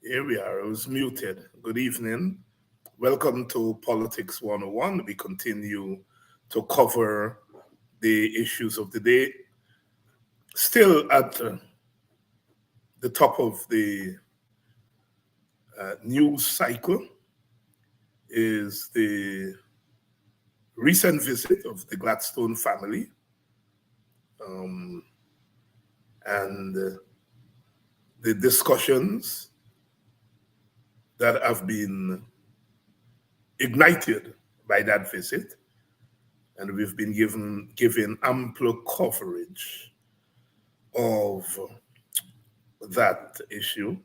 Here we are. I was muted. Good evening. Welcome to Politics 101. We continue to cover the issues of the day. Still at the top of the news cycle is the recent visit of the Gladstone family um, and the discussions that have been ignited by that visit, and we've been given ample coverage of that issue.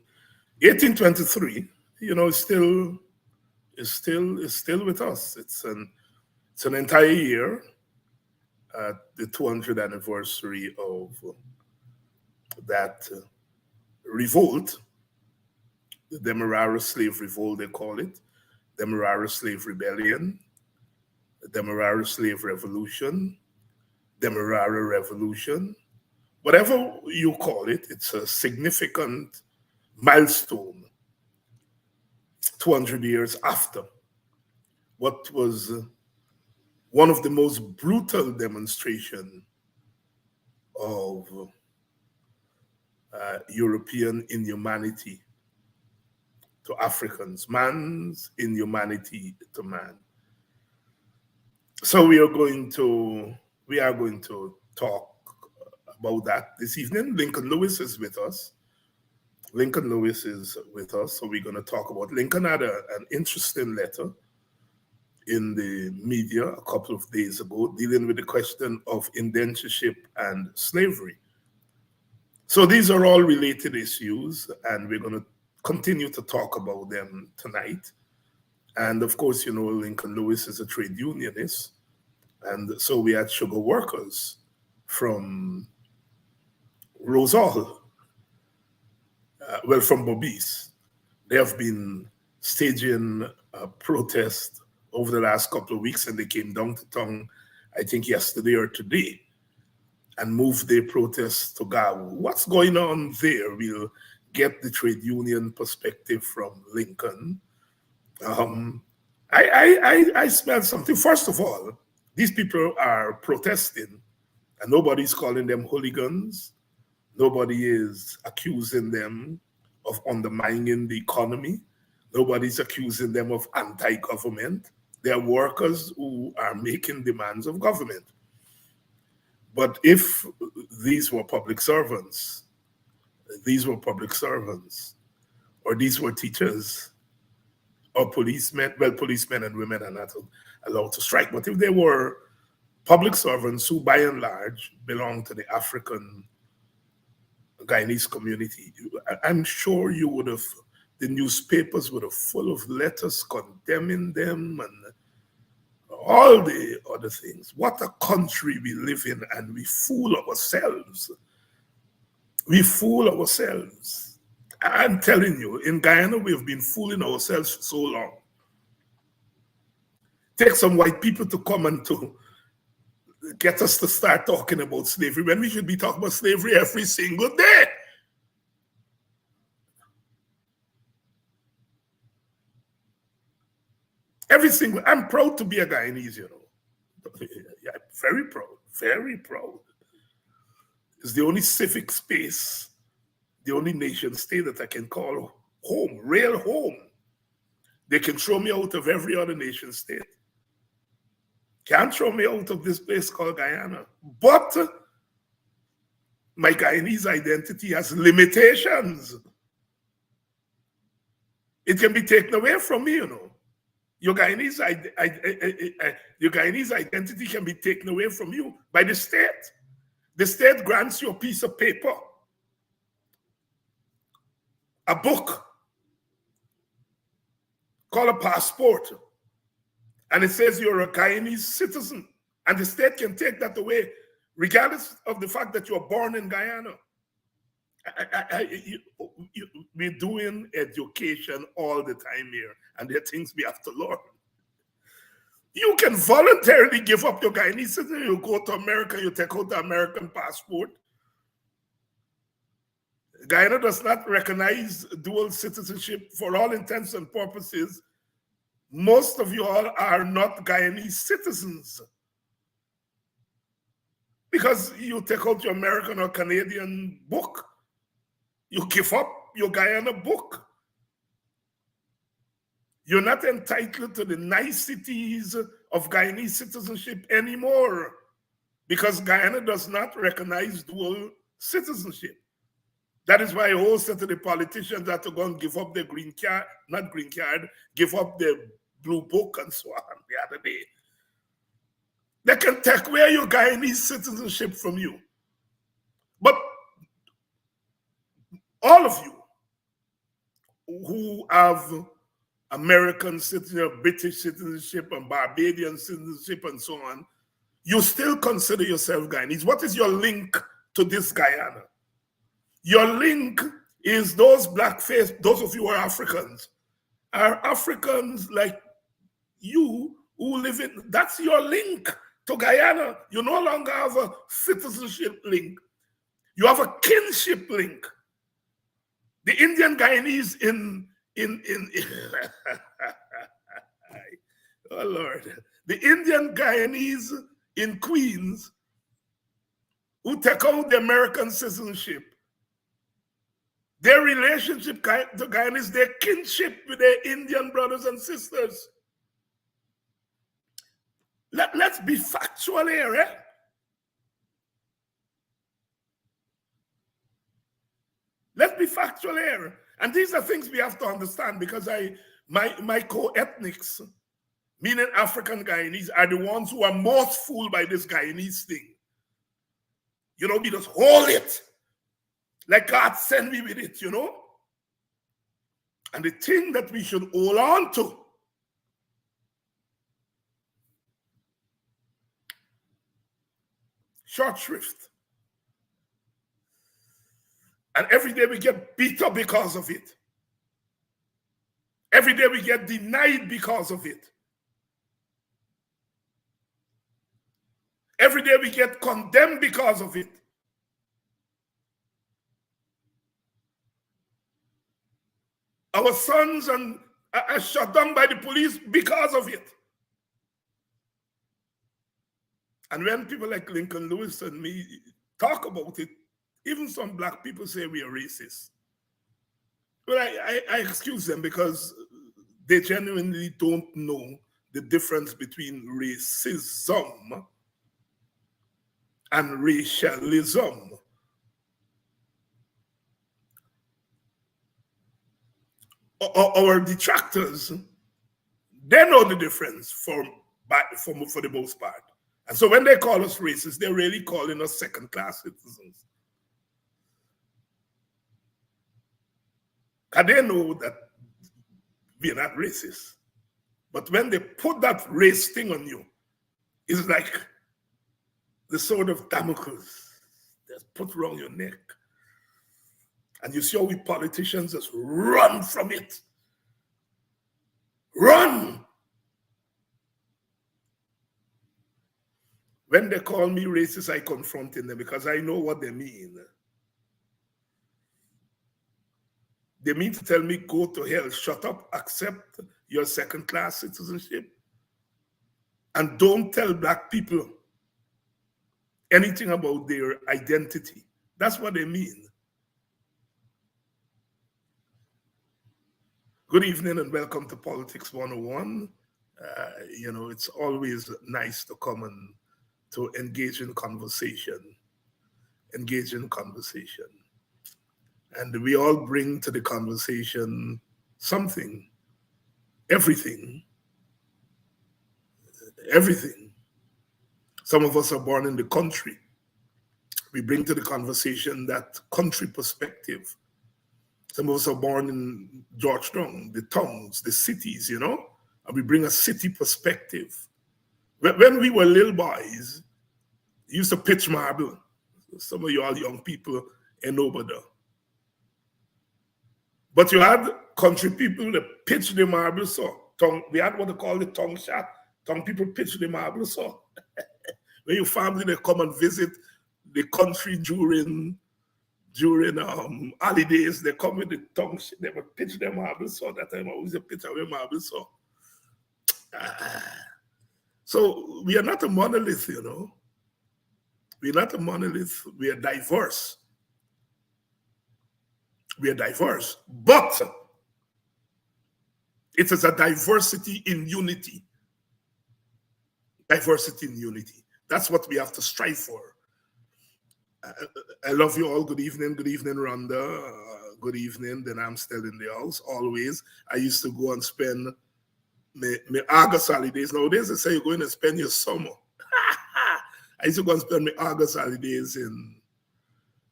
1823, is still with us. It's an entire year at the 200th anniversary of that revolt, the Demerara slave revolt, they call it, Demerara slave rebellion, the Demerara slave revolution, Demerara revolution, whatever you call it. It's a significant milestone 200 years after what was one of the most brutal demonstrations of European inhumanity to Africans, man's inhumanity to man. So we are going to talk about that this evening. Lincoln Lewis is with us. So we're going to talk about Lincoln had an interesting letter in the media a couple of days ago dealing with the question of indentureship and slavery. So these are all related issues, and we're going to continue to talk about them tonight. And of course, Lincoln Lewis is a trade unionist. And so we had sugar workers from Rosal, from Bobis. They have been staging a protest over the last couple of weeks, and they came down to town, I think yesterday or today, and moved their protest to Gawu. What's going on there? We'll get the trade union perspective from Lincoln. I smell something. First of all, these people are protesting, and nobody's calling them hooligans. Nobody is accusing them of undermining the economy. Nobody's accusing them of anti-government. They're workers who are making demands of government. But if these were public servants, or these were teachers, or policemen and women are not allowed to strike. But if they were public servants who, by and large, belong to the African Guyanese community, I'm sure the newspapers would have full of letters condemning them and all the other things. What a country we live in, and we fool ourselves. I'm telling you, in Guyana, we have been fooling ourselves for so long. Take some white people to come and to get us to start talking about slavery when we should be talking about slavery every single day. I'm proud to be a Guyanese, Yeah, very proud. It's the only civic space, the only nation state that I can call home, real home. They can throw me out of every other nation state. Can't throw me out of this place called Guyana. But my Guyanese identity has limitations. It can be taken away from me, Your Guyanese identity can be taken away from you by the state. The state grants you a piece of paper, a book called a passport, and it says you're a Guyanese citizen, and the state can take that away regardless of the fact that you're born in Guyana. We're doing education all the time here, and there are things we have to learn. You can voluntarily give up your Guyanese citizenship. You go to America, you take out the American passport. Guyana does not recognize dual citizenship. For all intents and purposes, most of you all are not Guyanese citizens because you take out your American or Canadian book. You give up your Guyana book. You're not entitled to the niceties of Guyanese citizenship anymore because Guyana does not recognize dual citizenship. That is why I always said to the politicians that to go and give up their green card, not green card, give up their blue book and so on the other day. They can take away your Guyanese citizenship from you. But all of you who have American citizenship, British citizenship, and Barbadian citizenship, and so on, you still consider yourself Guyanese. What is your link to this Guyana? Your link is those blackface, those of you who are Africans like you who live in, that's your link to Guyana. You no longer have a citizenship link. You have a kinship link. The Indian Guyanese in oh Lord, the Indian Guyanese in Queens who take out the American citizenship, their relationship to Guyana is their kinship with their Indian brothers and sisters. Let's be factual here, eh? Let's be factual here. And these are things we have to understand because my co-ethnics, meaning African Guyanese, are the ones who are most fooled by this Guyanese thing. You know, we just hold it. Like God sent me with it, you know? And the thing that we should hold on to short shrift. And every day we get beat up because of it. Every day we get denied because of it. Every day we get condemned because of it. Our sons are shot down by the police because of it. And when people like Lincoln Lewis and me talk about it, even some black people say we are racist. Well, I excuse them because they genuinely don't know the difference between racism and racialism. Our detractors, they know the difference for the most part. And so when they call us racist, they're really calling us second-class citizens. And they know that we're not racist. But when they put that race thing on you, it's like the sword of Damocles that's put around your neck. And you see how we politicians just run from it. Run! When they call me racist, I confront them because I know what they mean. They mean to tell me, go to hell, shut up, accept your second-class citizenship, and don't tell black people anything about their identity. That's what they mean. Good evening and welcome to Politics 101. You know, it's always nice to come and to engage in conversation. And we all bring to the conversation something, everything. Some of us are born in the country. We bring to the conversation that country perspective. Some of us are born in Georgetown, the towns, the cities, you know, and we bring a city perspective. When we were little boys, we used to pitch marble. Some of you all young people ain't know about that. But you had country people that pitch the marble saw. We had what they call the tongue shot. Tongue people pitch the marble saw. When your family, they come and visit the country during during holidays, they come with the tongue, they would pitch them marble saw. That time I always a pitch away marble saw. So we are not a monolith, you know. We're not a monolith. We are diverse. We are diverse, but it is a diversity in unity. Diversity in unity. That's what we have to strive for. I love you all. Good evening, Rhonda. Good evening. Then I'm still in the house. Always. I used to go and spend my August holidays. Nowadays, they say you're going to spend your summer. I used to go and spend my August holidays in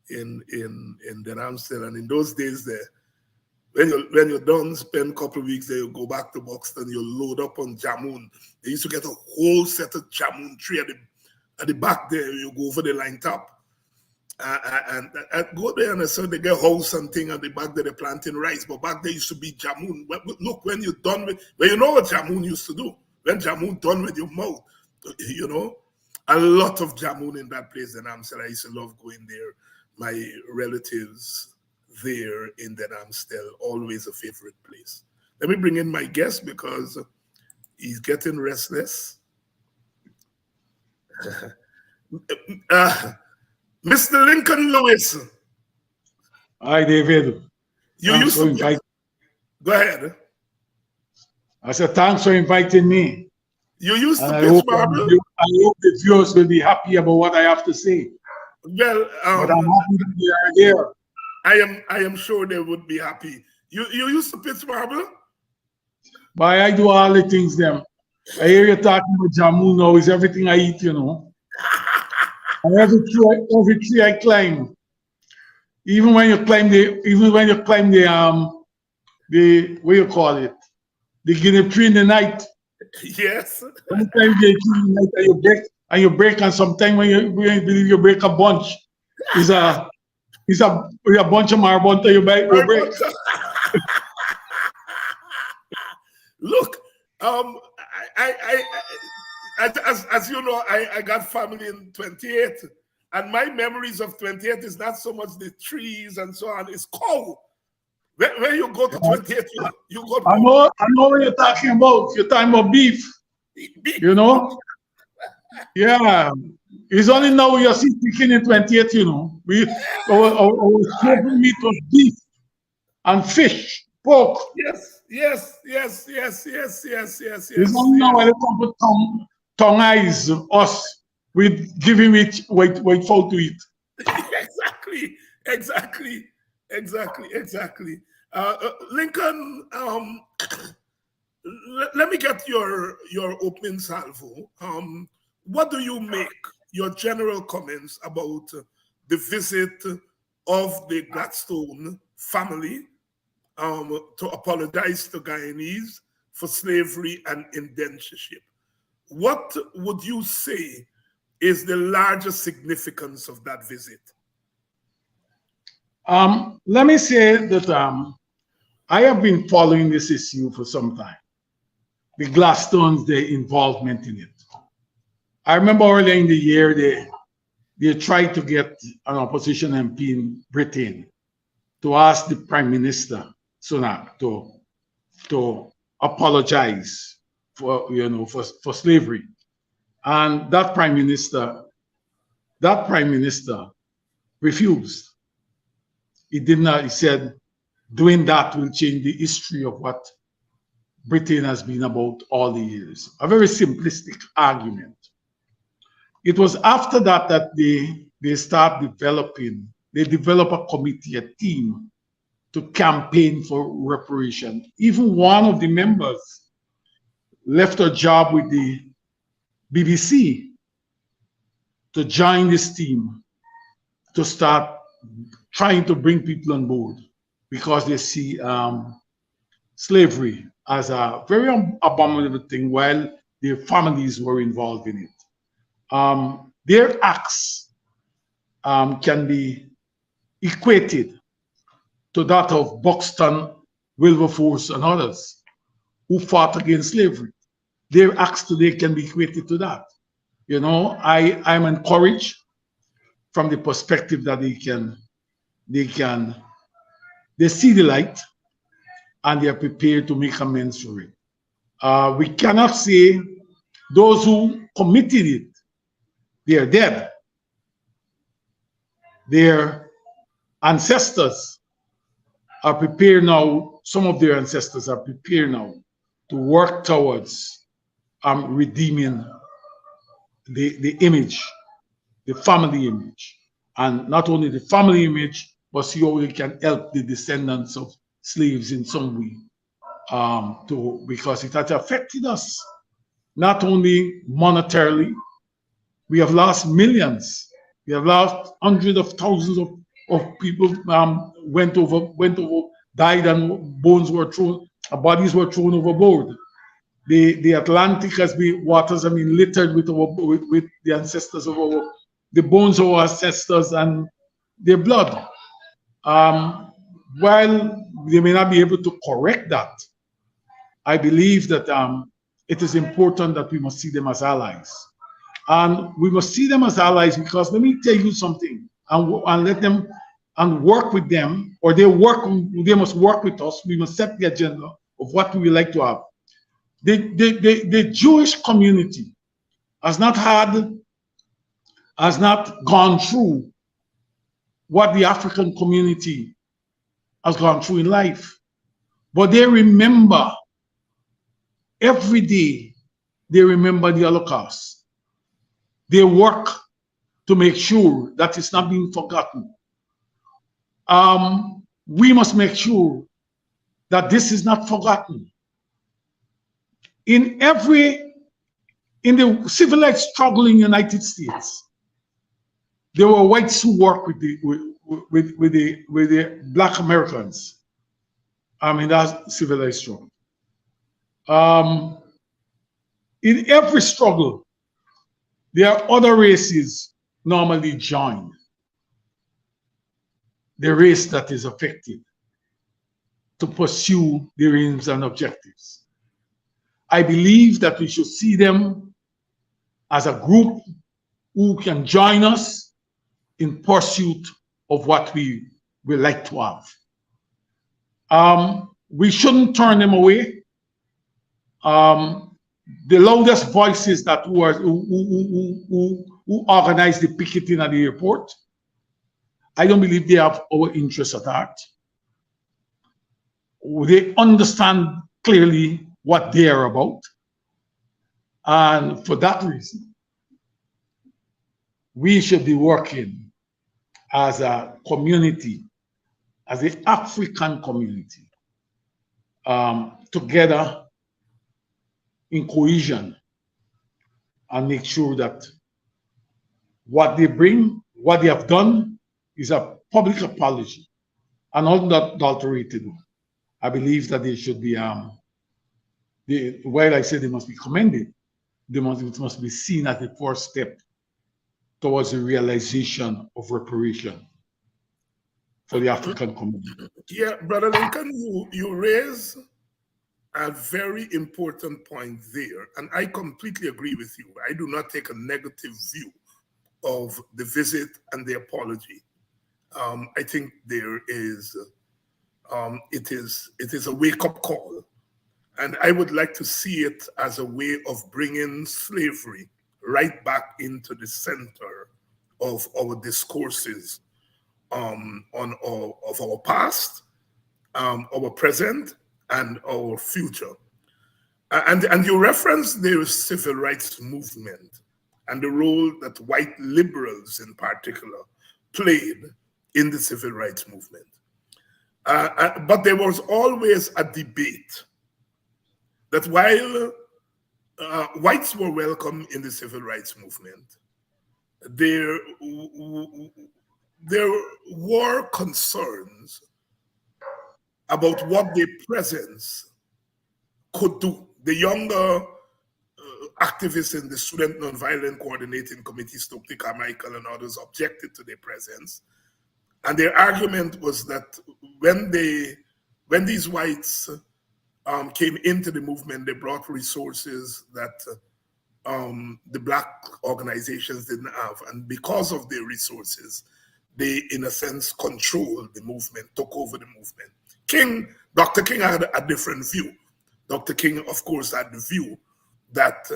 Den Amstel. And in those days, there, when you're done, spend a couple of weeks there, you go back to Buxton, you load up on jamun. They used to get a whole set of jamun tree at the back there. You go over the line top. And I go there and I saw they get house and thing at the back there, they're planting rice. But back there used to be jamun. Look, when you're done with, well, you know what jamun used to do? When jamun done with your mouth, you know, a lot of jamun in that place. And I used to love going there. My relatives there in Den Amstel, always a favorite place. Let me bring in my guest because he's getting restless. Mr. Lincoln Lewis. Hi, David. You used to go ahead. I said, thanks for inviting me. You used to pitch marble? I hope the viewers will be happy about what I have to say. Well, but I'm happy that they are here. I am sure they would be happy. You used to pitch marble? But I do all the things them. I hear you talking about jamu now. Is everything I eat, you know. And every tree I climb. Even when you climb the what do you call it? The guinea tree in the night. Yes. Sometimes they tree in the night and you break, and sometimes when you break a bunch, it's a bunch of marble you break. Look, as you know, I got family in 28, and my memories of 28 is not so much the trees and so on. It's cold. When you go to 28, you go to. I know what you're talking about. You're talking about beef. You know? Yeah. It's only now you see chicken in 28, you know. Our staple meat was beef and fish, pork. Yes. It's only now when they come to tongue eyes us with giving it wait for to eat. Exactly. Lincoln, let me get your opening salvo. What do you make your general comments about the visit of the Gladstone family to apologize to Guyanese for slavery and indentureship? What would you say is the largest significance of that visit? Let me say that I have been following this issue for some time. The Gladstones, their involvement in it. I remember earlier in the year they tried to get an opposition MP in Britain to ask the Prime Minister Sunak to apologize for slavery, and that Prime Minister refused. He did not. He said doing that will change the history of what Britain has been about all the years. A very simplistic argument. It was after that they start developing. They develop a committee, a team, to campaign for reparation. Even one of the members left her job with the BBC to join this team to start trying to bring people on board, because they see slavery as a very abominable thing while their families were involved in it. Their acts can be equated to that of Buxton, Wilberforce, and others who fought against slavery. Their acts today can be equated to that. You know, I'm encouraged from the perspective that they can they see the light and they are prepared to make amends for it. We cannot say those who committed it, they are dead. Their ancestors are prepared now, some of their ancestors are prepared now to work towards redeeming the image, the family image. And not only the family image, but see how they can help the descendants of slaves in some way. Because it has affected us, not only monetarily, we have lost millions, we have lost hundreds of thousands of people went over, died, and bodies were thrown overboard. The Atlantic has been, waters have been littered with the ancestors of the bones of our ancestors and their blood. While they may not be able to correct that, I believe that it is important that we must see them as allies. And we must see them as allies because let me tell you something, and let them and work with them, or they must work with us. We must set the agenda of what we would like to have. The Jewish community has not gone through what the African community has gone through in life. But they remember every day, they remember the Holocaust. They work to make sure that it's not being forgotten. We must make sure that this is not forgotten. In the civil rights struggle in the United States, there were whites who worked with the Black Americans. In that civil rights struggle. In every struggle, there are other races normally join. The race that is affected to pursue their aims and objectives. I believe that we should see them as a group who can join us in pursuit of what we would like to have. We shouldn't turn them away. The loudest voices who organize the picketing at the airport, I don't believe they have our interests at heart. They understand clearly what they are about. And for that reason, we should be working as a community, as the African community, together in cohesion, and make sure that what they bring, what they have done, is a public apology and unadulterated. I believe that they should be, while I say they must be commended, it must be seen as the first step towards the realization of reparation for the African community. Yeah, Brother Lincoln, you raise a very important point there, and I completely agree with you. I do not take a negative view of the visit and the apology. I think there is, it is a wake-up call, and I would like to see it as a way of bringing slavery right back into the center of our discourses of our past, our present, and our future. And you referenced the civil rights movement and the role that white liberals in particular played in the civil rights movement. But there was always a debate that while whites were welcome in the civil rights movement, there were concerns about what their presence could do. The younger activists in the Student Nonviolent Coordinating Committee, Stokely Carmichael and others, objected to their presence. And their argument was that when these whites came into the movement, they brought resources that the Black organizations didn't have. And because of their resources, they, in a sense, controlled the movement, took over the movement. Dr. King had a different view. Dr. King, of course, had the view that,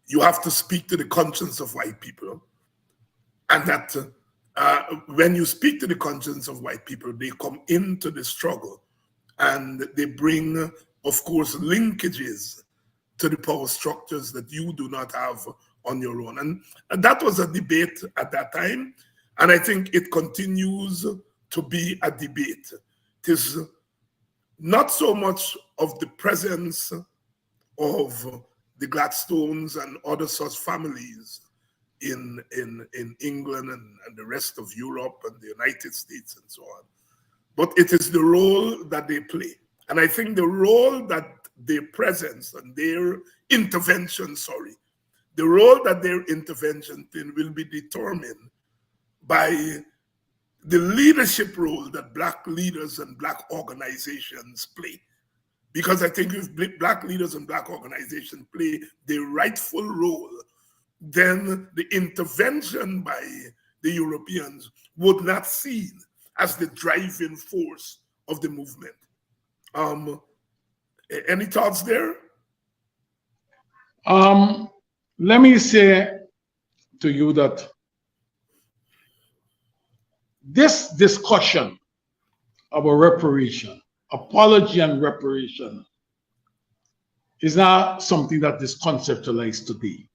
you have to speak to the conscience of white people, and that when you speak to the conscience of white people, they come into the struggle and they bring, of course, linkages to the power structures that you do not have on your own. And that was a debate at that time. And I think it continues to be a debate. It is not so much of the presence of the Gladstones and other such families in England and the rest of Europe and the United States and so on, but it is the role that they play. And I think the role that their presence and their intervention, the role that their intervention in will be determined by the leadership role that Black leaders and Black organizations play. Because I think if Black leaders and Black organizations play their rightful role, then the intervention by the Europeans would not seen as the driving force of the movement. Any thoughts there? Let me say to you that this discussion about reparation, apology and reparation, is not something that is conceptualized today.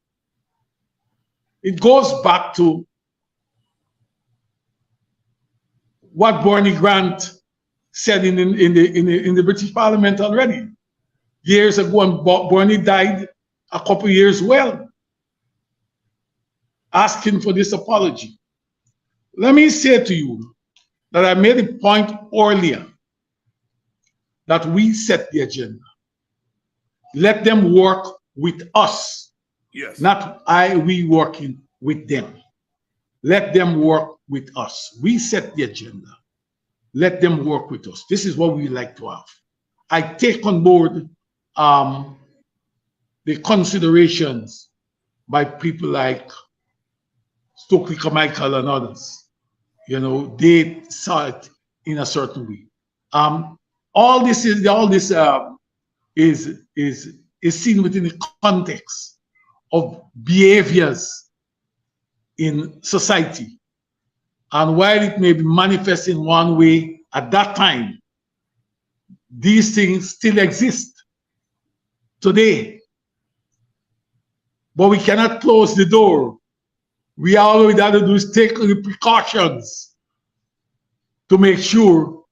It goes back to what Barney Grant said in the British Parliament already years ago, and Barney died a couple years well, asking for this apology. Let me say to you that I made a point earlier that we set the agenda. Let them work with us. Yes. Not we working with them. Let them work with us. We set the agenda. Let them work with us. This is what we like to have. I take on board the considerations by people like Stokely Carmichael and others. They saw it in a certain way. All this is seen within the context of behaviors in society. And while it may be manifest in one way at that time, these things still exist today. But we cannot close the door. All we have to do is take the precautions to make sure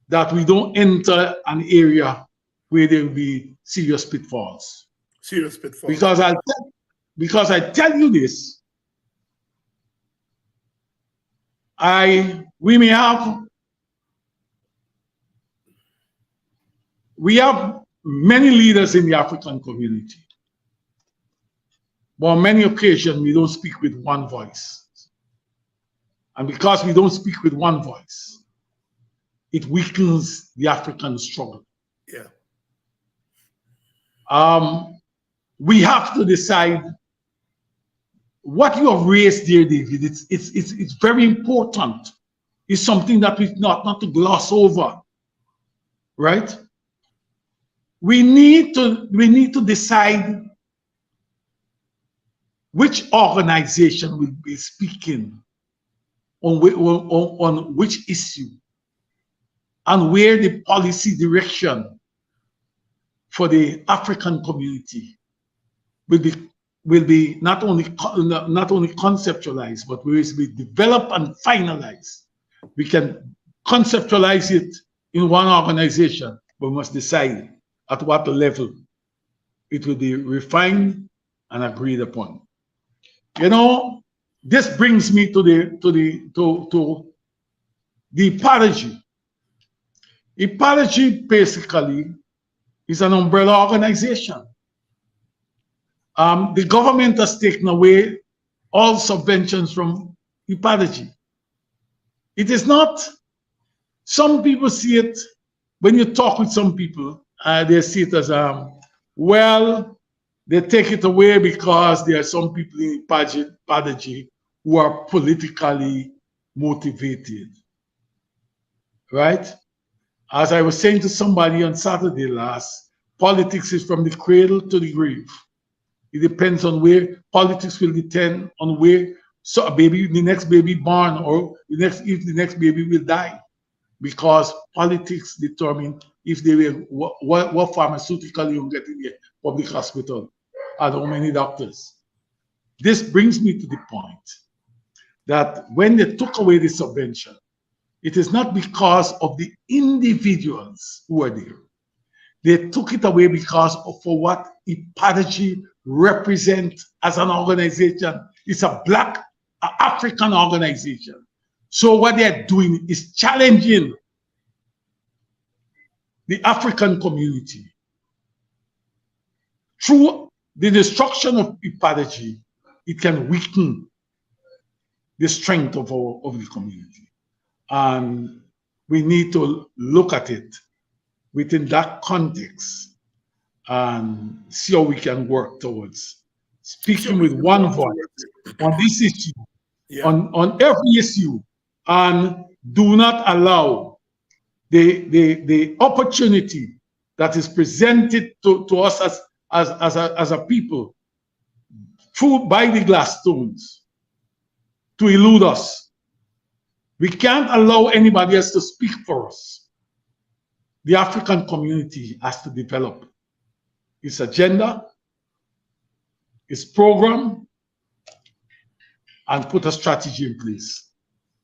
that we don't enter an area where there will be serious pitfalls. Serious pitfalls. Because I tell you this, we have many leaders in the African community. But on many occasions, we don't speak with one voice. And because we don't speak with one voice, it weakens the African struggle. Yeah. We have to decide what you have raised, dear David. It's very important. It's something that we not to gloss over, right? We need to decide which organization will be speaking on which issue, and where the policy direction for the African community will be not only conceptualized, but will be developed and finalized. We can conceptualize it in one organization, but we must decide at what level it will be refined and agreed upon. This brings me to the apology. Apology basically is an umbrella organization. The government has taken away all subventions from apology. It is not. Some people see it, when you talk with some people, they see it as well, they take it away because there are some people in apology who are politically motivated, right? As I was saying to somebody on Saturday last, politics is from the cradle to the grave. It depends on where politics will depend on where so a baby, the next baby born, or if the next baby will die, because politics determine if they will what pharmaceutical you get in the public hospital and how many doctors. This brings me to the point that when they took away the subvention, it is not because of the individuals who are there. They took it away because of for what Ipadaji represents as an organization. It's a Black African organization. So what they're doing is challenging the African community. Through the destruction of Ipadaji, it can weaken the strength of the community. And we need to look at it within that context and see how we can work towards speaking with one voice on this issue, on every issue, and do not allow the opportunity that is presented to us as a people through by the glass stones to elude us. We can't allow anybody else to speak for us. The African community has to develop its agenda, its program, and put a strategy in place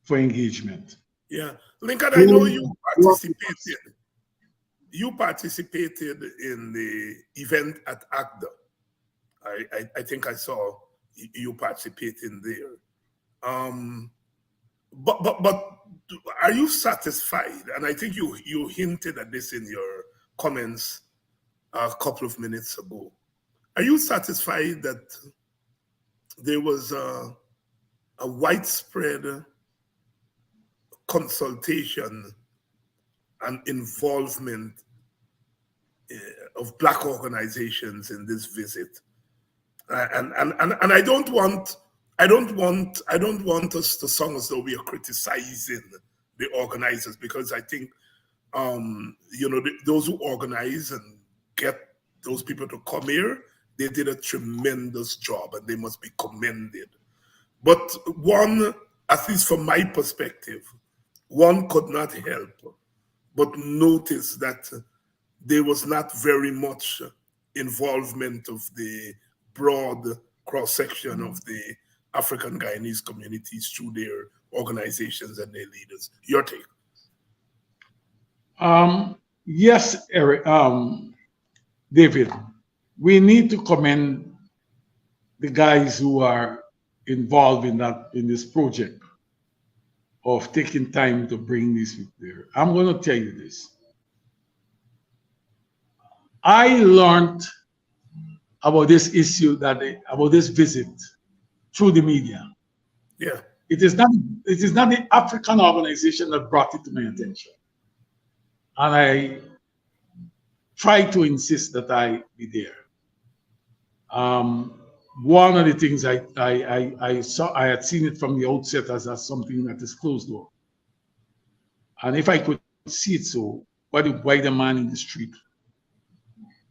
for engagement. Yeah, Lincoln, I know you participated. You participated in the event at ACDA. I think I saw you participating there. But are you satisfied? And I think you hinted at this in your comments a couple of minutes ago. Are you satisfied that there was a widespread consultation and involvement of Black organizations in this visit? And I don't want us to sound as though we are criticizing the organizers, because I think those who organize and get those people to come here, they did a tremendous job and they must be commended. But one, at least from my perspective, one could not help but notice that there was not very much involvement of the broad cross-section of the African Guyanese communities through their organizations and their leaders. Your take? Yes, Eric, David, we need to commend the guys who are involved in this project of taking time to bring this there. I'm going to tell you this. I learned about this issue about this visit through the media. Yeah. It is not the African organization that brought it to my attention. And I tried to insist that I be there. One of the things I saw, I had seen it from the outset as something that is closed door. And if I could see it so, what the wider man in the street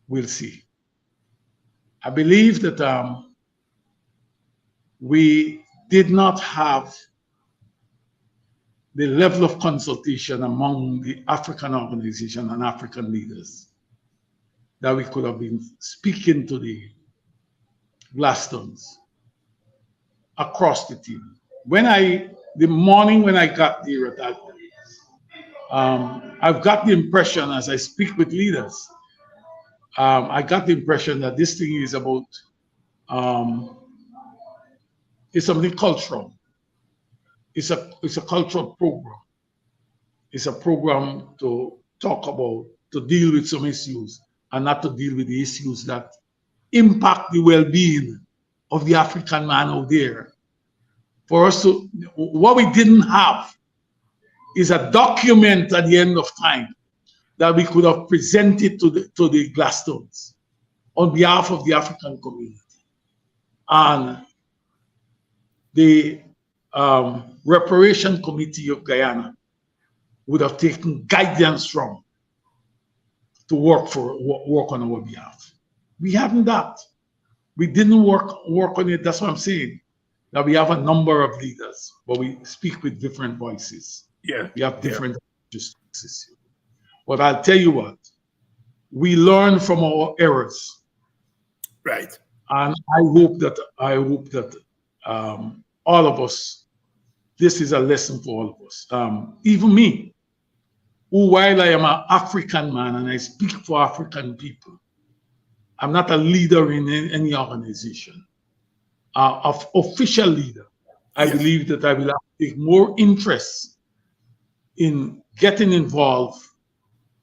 will see. I believe that we did not have the level of consultation among the African organization and African leaders that we could have been speaking to the Gladstones across the team. The morning when I got there, I've got the impression as I speak with leaders, I got the impression that this thing is about, it's something cultural. It's a cultural program. It's a program to talk about, to deal with some issues, and not to deal with the issues that impact the well-being of the African man out there. For us to, what we didn't have is a document at the end of time that we could have presented to the Gladstones on behalf of the African community. And the Reparation Committee of Guyana would have taken guidance from to work on our behalf. We haven't that. We didn't work on it. That's what I'm saying. Now we have a number of leaders, but we speak with different voices. Yeah. We have different voices. But I'll tell you what, we learn from our errors. Right. And I hope that all of us, this is a lesson for all of us. Even me, who, while I am an African man and I speak for African people, I'm not a leader in any organization, of official leader. I believe that I will have to take more interest in getting involved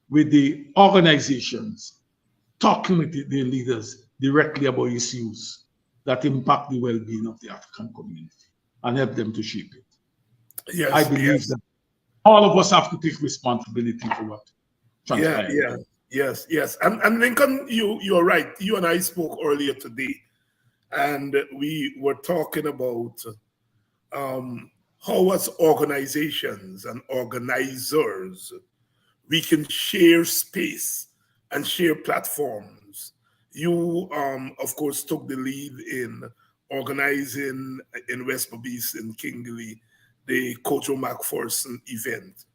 with the organizations, talking with the leaders directly about issues that impact the well-being of the African community and help them to shape it. Yes, I believe that all of us have to take responsibility for what transpired. Yes. And Lincoln, you're right. You and I spoke earlier today, and we were talking about how as organizations and organizers, we can share space and share platforms. You, of course, took the lead in organizing in West Berbice in Kingley the Kojo McPherson event.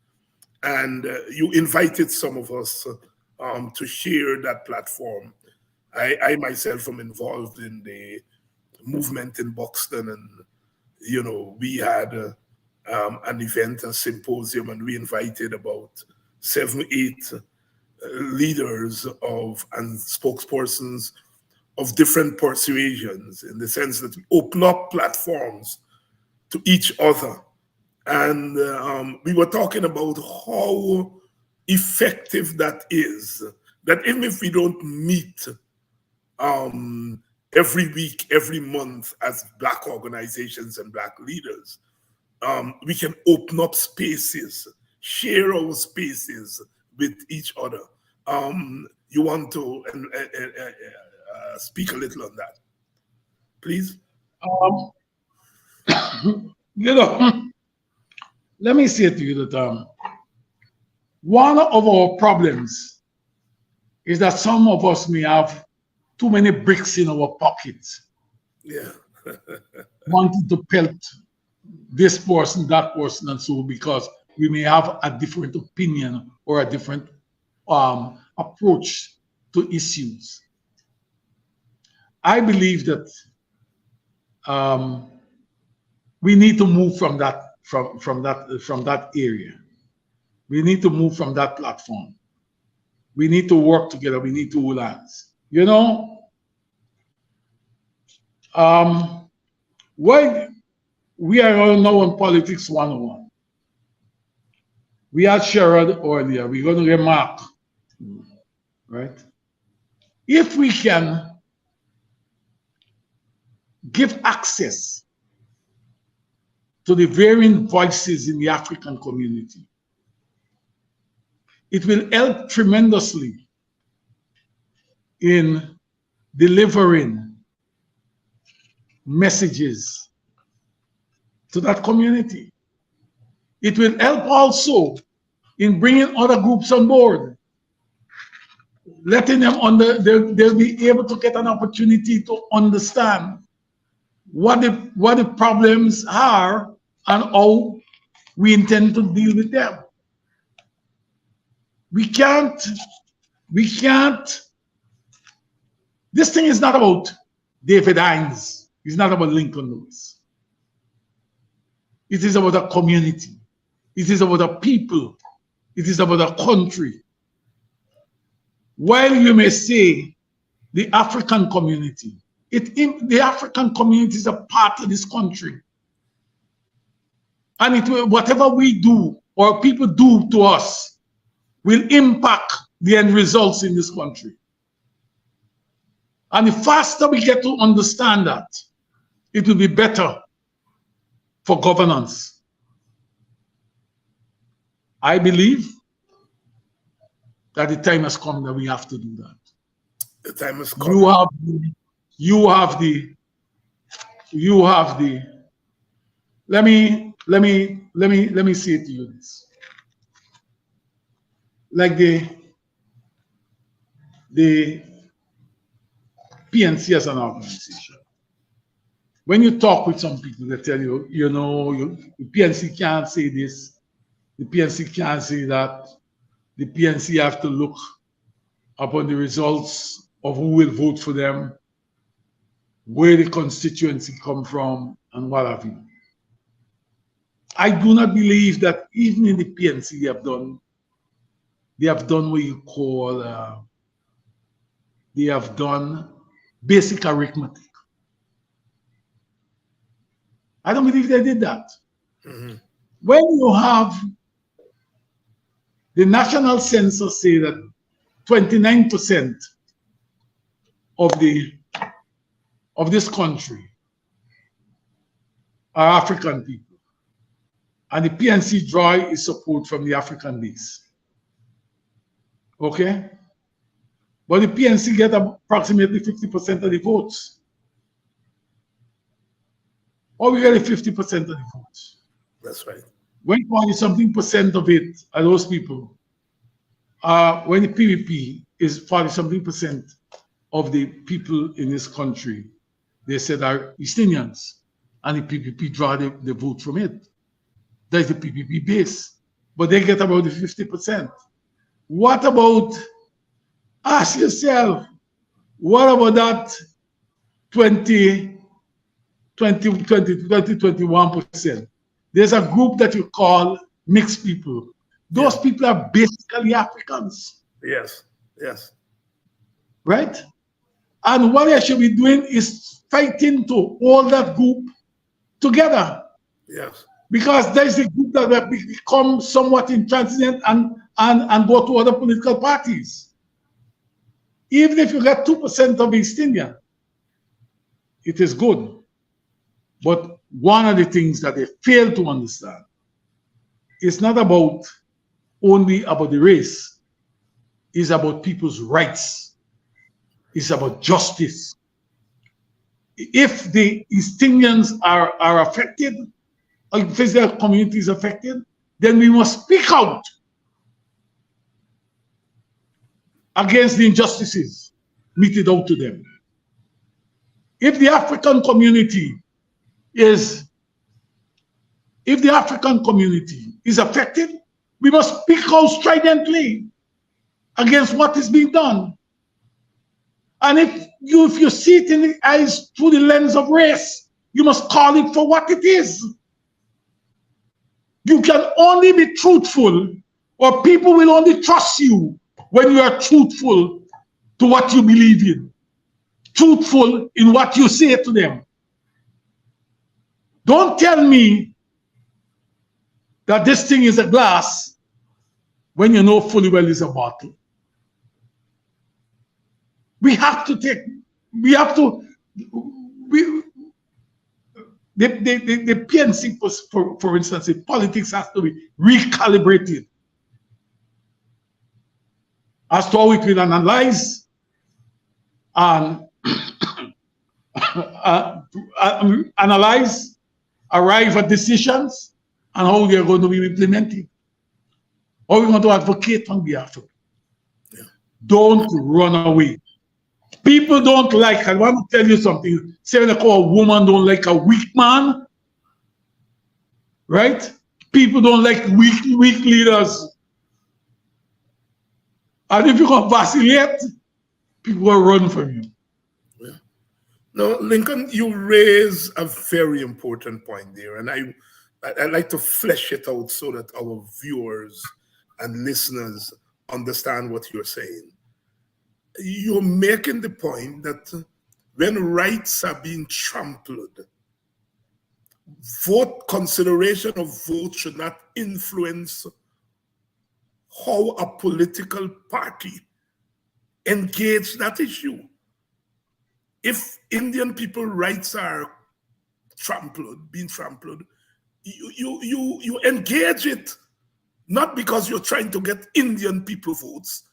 And you invited some of us to share that platform. I myself am involved in the movement in Buxton, and we had an event, a symposium, and we invited about 7-8 leaders and spokespersons of different persuasions, in the sense that we open up platforms to each other. And we were talking about how effective that is, that even if we don't meet every week, every month as Black organizations and Black leaders, we can open up spaces, share our spaces with each other. You want to speak a little on that, please? Let me say to you that one of our problems is that some of us may have too many bricks in our pockets. Yeah. Wanting to pelt this person, that person, and so, because we may have a different opinion or a different approach to issues. I believe that we need to move from that area. We need to move from that platform. We need to work together. We need to hold hands. Why we are all now on Politics 101. We had Sherrod earlier. We're going to remark, right? If we can give access to the varying voices in the African community, it will help tremendously in delivering messages to that community. It will help also in bringing other groups on board, letting them they'll be able to get an opportunity to understand what the problems are and how we intend to deal with them. We can't, this thing is not about David Hines. It's not about Lincoln Lewis. It is about a community. It is about a people. It is about a country. While you may say the African community, the African community is a part of this country. And whatever we do or people do to us will impact the end results in this country. And the faster we get to understand that, it will be better for governance. I believe that the time has come that we have to do that. The time has come. You have the let me say it to you this. Like the PNC as an organization. When you talk with some people, they tell you, the PNC can't say this, the PNC can't say that, the PNC have to look upon the results of who will vote for them, where the constituency come from, and what have you. I do not believe that even in the PNC they have done what you call, they have done basic arithmetic. I don't believe they did that. Mm-hmm. When you have the national census say that 29% of this country are African people, and the PNC draw its support from the African base. Okay? But the PNC get approximately 50% of the votes. Or we get 50% of the votes. That's right. When 40-something% of it are those people, when the PVP is 40-something% of the people in this country, they said are East Indians, and the PVP draw the vote from it. That's the PVP base. But they get about the 50%. What about, ask yourself, what about that 21%? There's a group that you call mixed people. Those people are basically Africans. Yes, yes. Right? And what they should be doing is fighting to hold that group together. Yes. Because there's a group that have become somewhat intransigent and go to other political parties. Even if you get 2% of East India, it is good. But one of the things that they fail to understand, it's not only about the race, it's about people's rights. It's about justice. If the East Indians are affected, or if their community is affected, then we must speak out against the injustices meted out to them. If the African community is affected, we must speak out stridently against what is being done. And if you see it in the eyes through the lens of race, you must call it for what it is. You can only be truthful, or people will only trust you when you are truthful to what you believe in, truthful in what you say to them. Don't tell me that this thing is a glass when you know fully well it's a bottle. The PNC, for instance, the politics has to be recalibrated as to how it will analyze and arrive at decisions, and how they are going to be implemented. How we going to advocate on behalf of people. Yeah. Don't run away. People don't like, I want to tell you something, saying that a woman don't like a weak man, right? People don't like weak leaders. And if you're going to vacillate, people will run from you. Yeah. No, Lincoln, you raise a very important point there, and I'd like to flesh it out so that our viewers and listeners understand what you're saying. You're making the point that when rights are being trampled, consideration of vote should not influence how a political party engage that issue. If Indian people's rights are being trampled, you engage it, not because you're trying to get Indian people votes,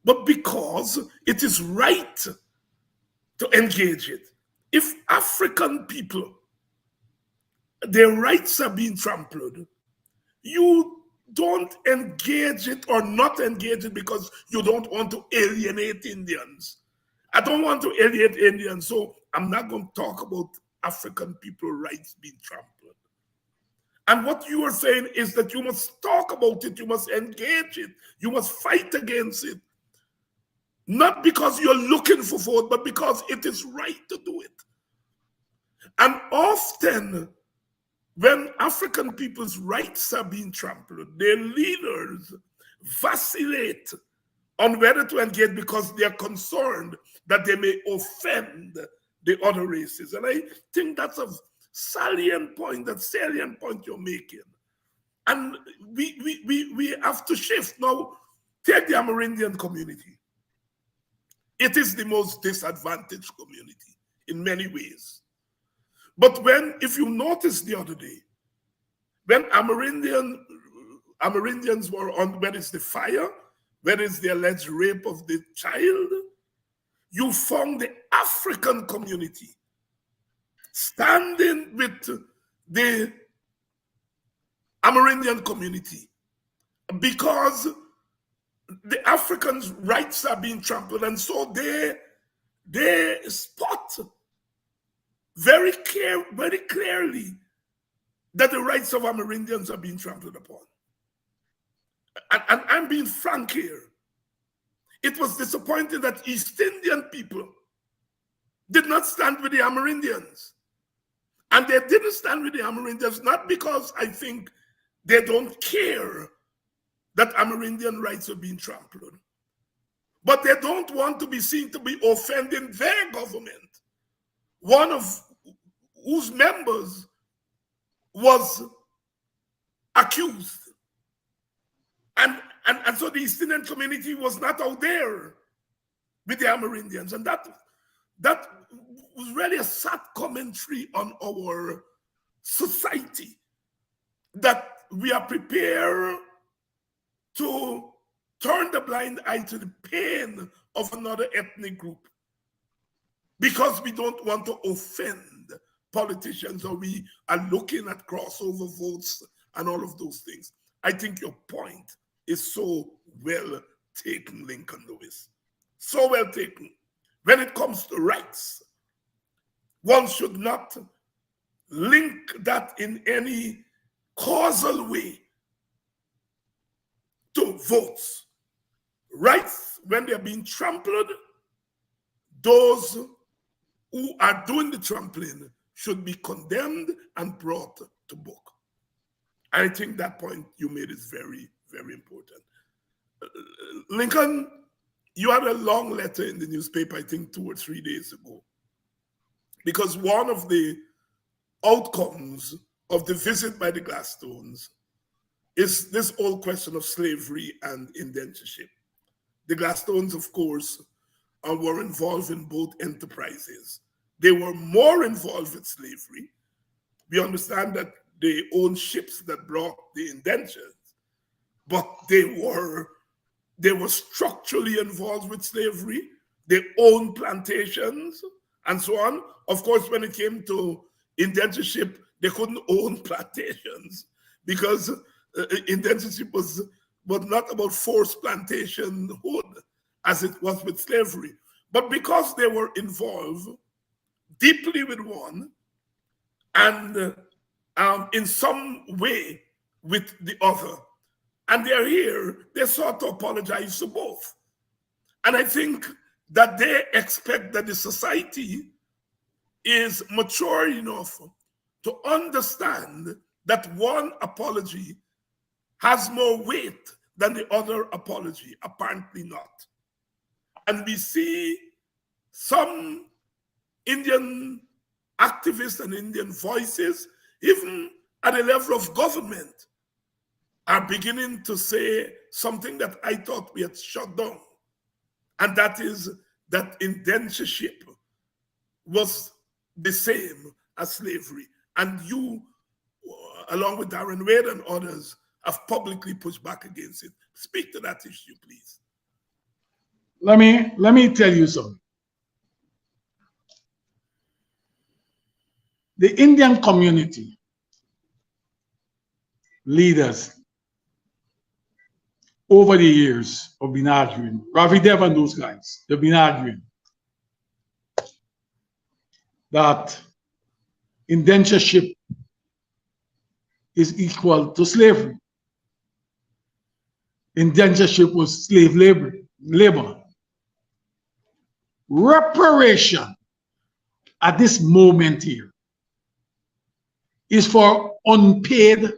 but because it is right to engage it. If African people their rights are being trampled, you don't engage it or not engage it because you don't want to alienate Indians. I don't want to alienate Indians, so I'm not going to talk about African people rights being trampled. And what you are saying is that you must talk about it, you must engage it, you must fight against it. Not because you're looking for vote, but because it is right to do it. And often, when African people's rights are being trampled, their leaders vacillate on whether to engage because they are concerned that they may offend the other races. And I think that's a salient point you're making. And we have to shift. Now, take the Amerindian community. It is the most disadvantaged community in many ways. But if you notice the other day, when Amerindians were on, whether it's the fire, whether it's the alleged rape of the child, you found the African community standing with the Amerindian community because the Africans' rights are being trampled, and so they spot very clearly that the rights of Amerindians are being trampled upon. And I'm being frank here. It was disappointing that East Indian people did not stand with the Amerindians. And they didn't stand with the Amerindians, not because I think they don't care that Amerindian rights are being trampled, but they don't want to be seen to be offending their government, one of whose members was accused. And so the East Indian community was not out there with the Amerindians. And that was really a sad commentary on our society, that we are prepared to turn the blind eye to the pain of another ethnic group because we don't want to offend politicians, or we are looking at crossover votes and all of those things. I think your point is so well taken, Lincoln Lewis. So well taken. When it comes to rights, one should not link that in any causal way to votes. Rights, when they're being trampled, those who are doing the trampling should be condemned and brought to book. I think that point you made is very, very important. Lincoln, you had a long letter in the newspaper, I think 2 or 3 days ago, because one of the outcomes of the visit by the Gladstones is this whole question of slavery and indentureship. The Gladstones, of course, were involved in both enterprises. They were more involved with slavery. We understand that they owned ships that brought the indentures, but they were structurally involved with slavery. They owned plantations and so on. Of course, when it came to indentureship, they couldn't own plantations because indentureship was not about forced plantationhood as it was with slavery. But because they were involved deeply with one and in some way with the other, and they're here, they sought to apologize to both. And I think that they expect that the society is mature enough to understand that one apology has more weight than the other apology. Apparently not. And we see some Indian activists and Indian voices, even at the level of government, are beginning to say something that I thought we had shut down. And that is that indentureship was the same as slavery. And you, along with Darren Wade and others, have publicly pushed back against it. Speak to that issue, please. Let me tell you something. The Indian community leaders over the years have been arguing. Ravi Dev and those guys, they've been arguing that indentureship is equal to slavery. Indentureship was slave labor. Reparation at this moment here is for unpaid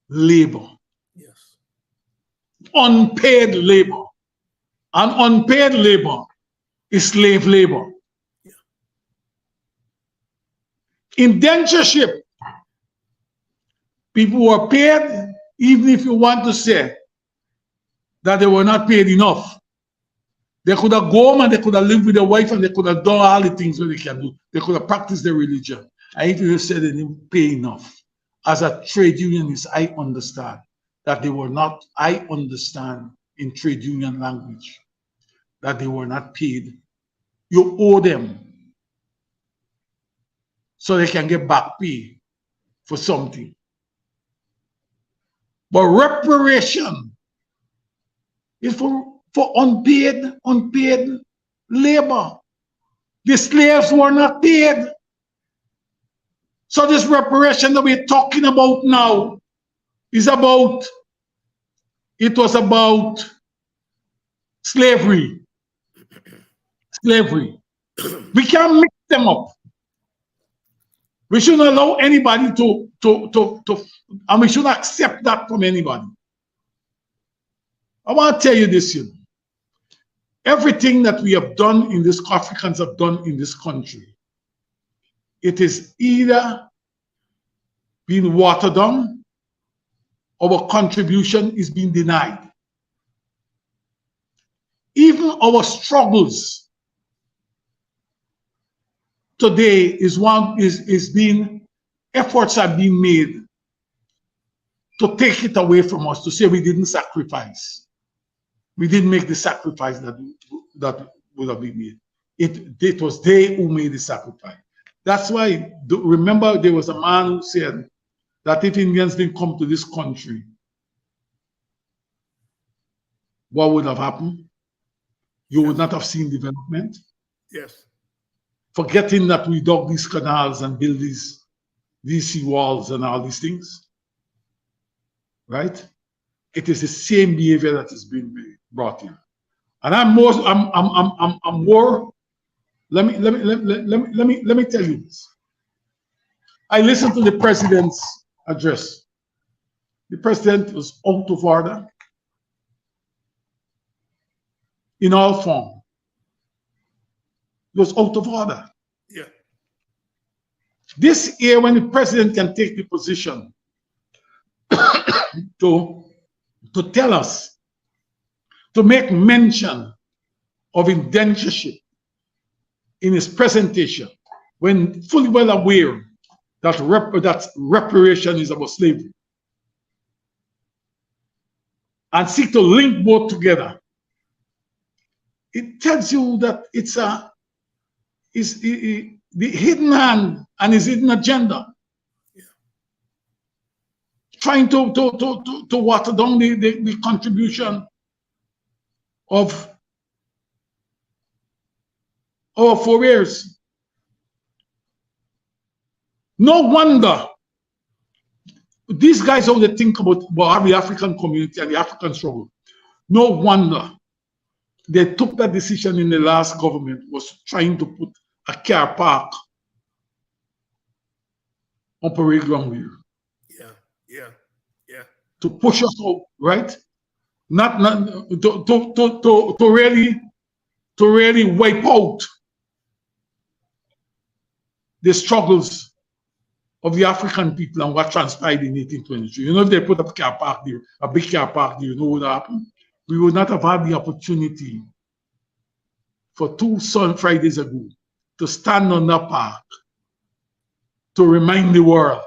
labor. Yes. Unpaid labor. And unpaid labor is slave labor. Yeah. Indentureship, people were paid, even if you want to say that they were not paid enough. They could have gone and they could have lived with their wife and they could have done all the things that they can do. They could have practiced their religion. I even said they didn't pay enough. As a trade unionist, I understand that they were not, I understand in trade union language that they were not paid. You owe them so they can get back pay for something. But reparation is for unpaid labor. The slaves were not paid. So this reparation that we're talking about now is about, it was about slavery. Slavery. We can't mix them up. We shouldn't allow anybody and we shouldn't accept that from anybody. I want to tell you this, you know. Everything that we have done in this, Africans have done in this country, it is either being watered down or our contribution is being denied. Even our struggles today efforts are being made to take it away from us, to say we didn't sacrifice. We didn't make the sacrifice that would have been made. It was they who made the sacrifice. That's why, remember, there was a man who said that if Indians didn't come to this country, what would have happened? You would not have seen development. Yes. Forgetting that we dug these canals and built these sea walls and all these things, right? It is the same behavior that is being brought in. And I'm more. Let me tell you this. I listened to the president's address. The president was out of order in all form. It was out of order. Yeah. This year, when the president can take the position to tell us, to make mention of indentureship in his presentation, when fully well aware that reparation is about slavery, and seek to link both together, it tells you that it's the hidden hand and his hidden agenda. Yeah. Trying to water down the contribution of our forebears. No wonder these guys only think about the African community and the African struggle. No wonder they took that decision in the last government, was trying to put a car park on parade ground here. Yeah. To push us out, right? Not to really wipe out the struggles of the African people and what transpired in 1823. You know, if they put up a car park there, a big car park there, you know what happened? We would not have had the opportunity for 2 Fridays ago to stand on that park to remind the world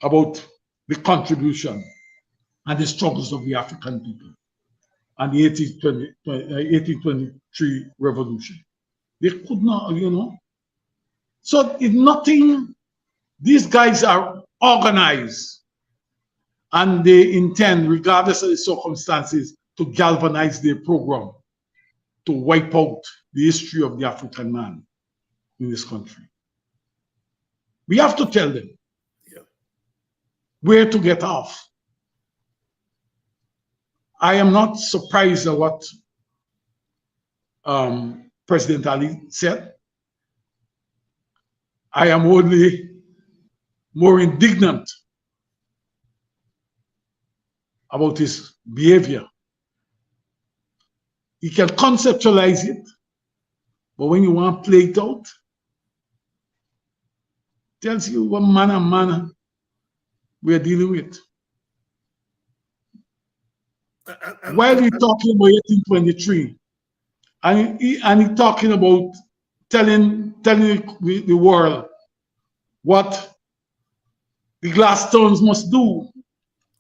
about the contribution and the struggles of the African people and the 1823 revolution. They could not, you know. So it's nothing, these guys are organized and they intend, regardless of the circumstances, to galvanize their program to wipe out the history of the African man in this country. We have to tell them where to get off. I am not surprised at what President Ali said. I am only more indignant about his behavior. He can conceptualize it, but when you want to play it out, tells you what man we're dealing with. While we're talking about 1823, and he talking about telling the world what the Gladstones must do.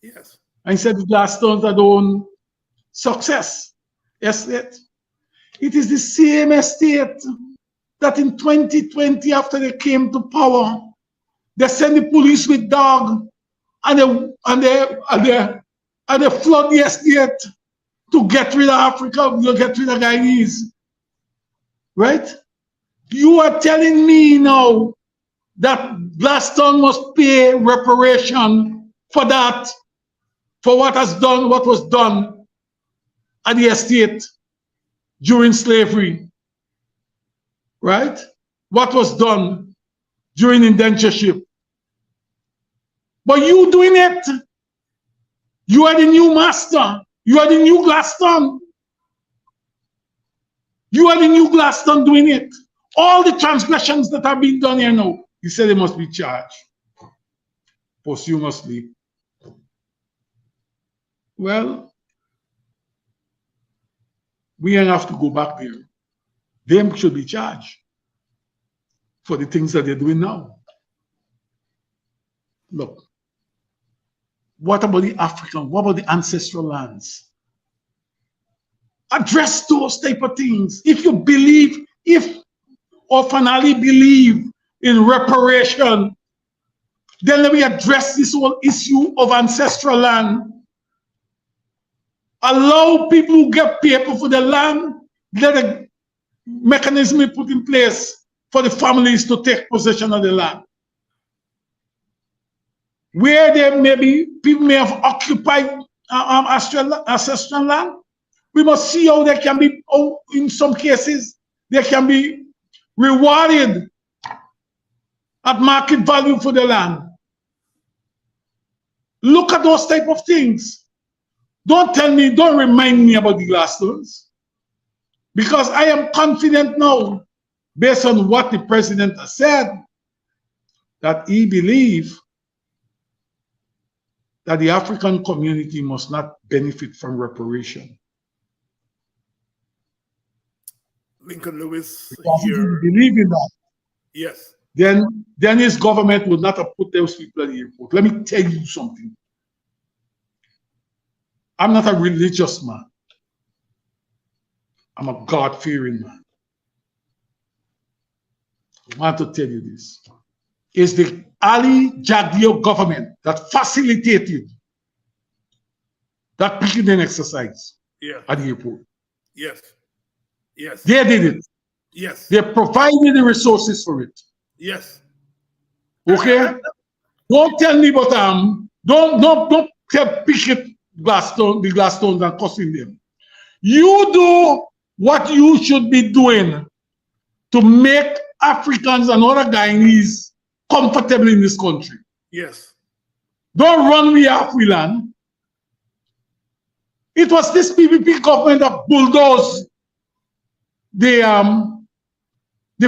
Yes. And he said the Gladstones are their own success estate. It is the same estate that in 2020, after they came to power, they sent the police with dog and they flood the estate to get rid of Africa, to get rid of Guyanese. Right? You are telling me now that Gladstone must pay reparation for that, for what was done at the estate during slavery, right? What was done during indentureship. But you doing it. You are the new master. You are the new Gladstone. You are the new Gladstone doing it. All the transgressions that are being done here now, he said they must be charged posthumously. Well, we ain't have to go back there. They should be charged for the things that they're doing now. Look, what about the African? What about the ancestral lands? Address those type of things. If you believe, or finally believe in reparation, then let me address this whole issue of ancestral land. Allow people who get paper for the land, let a mechanism be put in place for the families to take possession of the land. Where there may be, people may have occupied ancestral land, we must see how they can be, in some cases, they can be rewarded at market value for the land. Look at those type of things. Don't tell me, don't remind me about the Gladstones, because I am confident now, based on what the president has said, that he believes that the African community must not benefit from reparation. Lincoln Lewis here. Believe in that. Yes. Then his government would not have put those people at the airport. Let me tell you something. I'm not a religious man. I'm a God-fearing man. I want to tell you this. It's the Ali Jagdeo government that facilitated that picketing exercise at the airport. Yes. Yes. They did it. Yes. They provided the resources for it. Yes. Okay? Don't tell me about don't picket the Gladstones and cussing them. You do what you should be doing to make Africans and other Guyanese comfortable in this country. Yes. Don't run me off we land. It was this PPP government that bulldozed the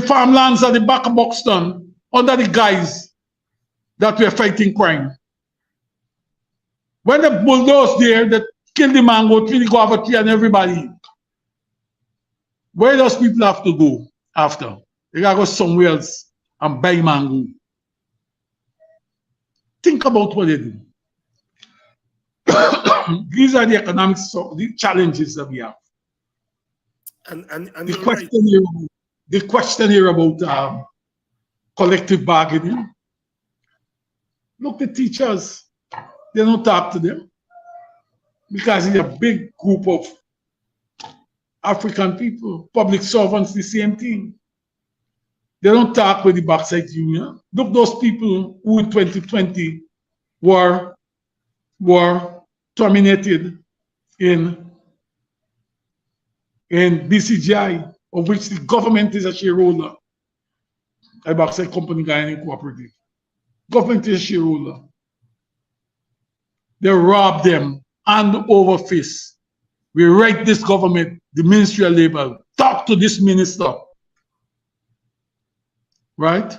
farmlands at the back of Buxton under the guise that we're fighting crime. When the bulldozed there, they killed the mango tree, the guava tree, and everybody. Where does people have to go after? They gotta go somewhere else and buy mango. Think about what they do. These are the economic the challenges that we have. And the question here about collective bargaining. Look, the teachers, They don't talk to them because it's a big group of African people, public servants, the same thing. They don't talk with the Bauxite Union. Look, those people who in 2020 were terminated in BCGI, of which the government is a shareholder. A Bauxite Company Guyana Cooperative. Government is a shareholder. They robbed them hand over fist. We write this government, the Ministry of Labor, talk to this minister. Right?